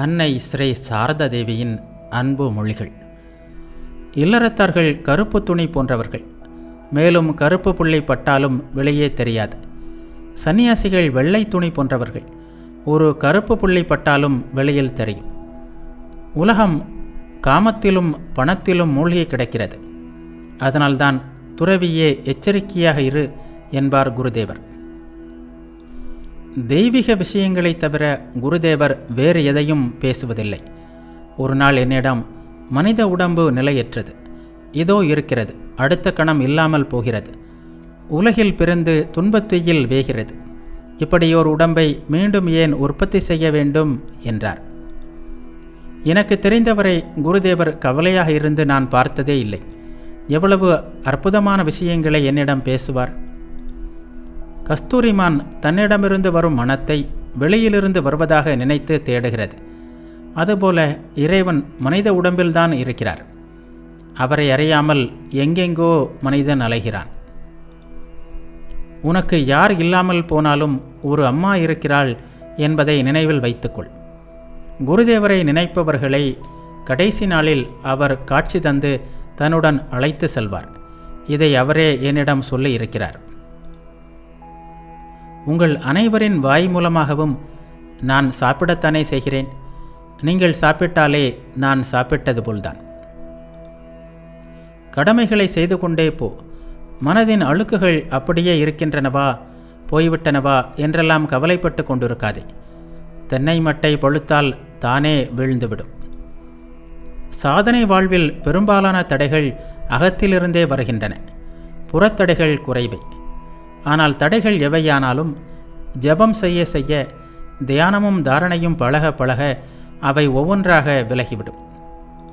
அன்னை ஸ்ரீ சாரதா தேவியின் அன்பு மொழிகள். இல்லறத்தார்கள் கருப்பு துணி போன்றவர்கள். மேலும் கருப்பு புள்ளி பட்டாலும் வெளியே தெரியாது. சன்னியாசிகள் வெள்ளை துணி போன்றவர்கள். ஒரு கருப்பு புள்ளி பட்டாலும் வெளியில் தெரியும். உலகம் காமத்திலும் பணத்திலும் மூழ்கி கிடக்கிறது. அதனால்தான் துறவியே எச்சரிக்கையாக இரு என்பார் குருதேவர். தெய்வீக விஷயங்களை தவிர குருதேவர் வேறு எதையும் பேசுவதில்லை. ஒரு நாள் என்னிடம், மனித உடம்பு நிலையற்றது, இதோ இருக்கிறது, அடுத்த கணம் இல்லாமல் போகிறது, உலகில் பிறந்து துன்பத்தீயில் வேகிறது, இப்படியோர் உடம்பை மீண்டும் ஏன் உற்பத்தி செய்ய வேண்டும் என்றார். எனக்கு தெரிந்தவரை குருதேவர் கவலையாக இருந்து நான் பார்த்ததே இல்லை. எவ்வளவு அற்புதமான விஷயங்களை என்னிடம் பேசுவார். கஸ்தூரிமான் தன்னிடமிருந்து வரும் மனத்தை வெளியிலிருந்து வருவதாக நினைத்து தேடுகிறது. அதுபோல இறைவன் மனித உடம்பில்தான் இருக்கிறார். அவரை அறியாமல் எங்கெங்கோ மனிதன் அலைகிறான். உனக்கு யார் இல்லாமல் போனாலும் ஒரு அம்மா இருக்கிறாள் என்பதை நினைவில் வைத்துக்கொள். குருதேவரை நினைப்பவர்களை கடைசி நாளில் அவர் காட்சி தந்து தன்னுடன் அழைத்து செல்வார். இதை அவரே என்னிடம் சொல்லி இருக்கிறார். உங்கள் அனைவரின் வாய் மூலமாகவும் நான் சாப்பிடத்தானே செய்கிறேன். நீங்கள் சாப்பிட்டாலே நான் சாப்பிட்டது போல்தான். கடமைகளை செய்து கொண்டே போ. மனதின் அழுக்குகள் அப்படியே இருக்கின்றனவா, போய்விட்டனவா என்றெல்லாம் கவலைப்பட்டு கொண்டிருக்காதே. தென்னை மட்டை பழுத்தால் தானே வீழ்ந்துவிடும். சாதனை வாழ்வில் பெரும்பாலான தடைகள் அகத்திலிருந்தே வருகின்றன. புறத்தடைகள் குறைவே. ஆனால் தடைகள் எவையானாலும் ஜெபம் செய்ய செய்ய, தியானமும் தாரணையும் பழக பழக அவை ஒவ்வொன்றாக விலகிவிடும்.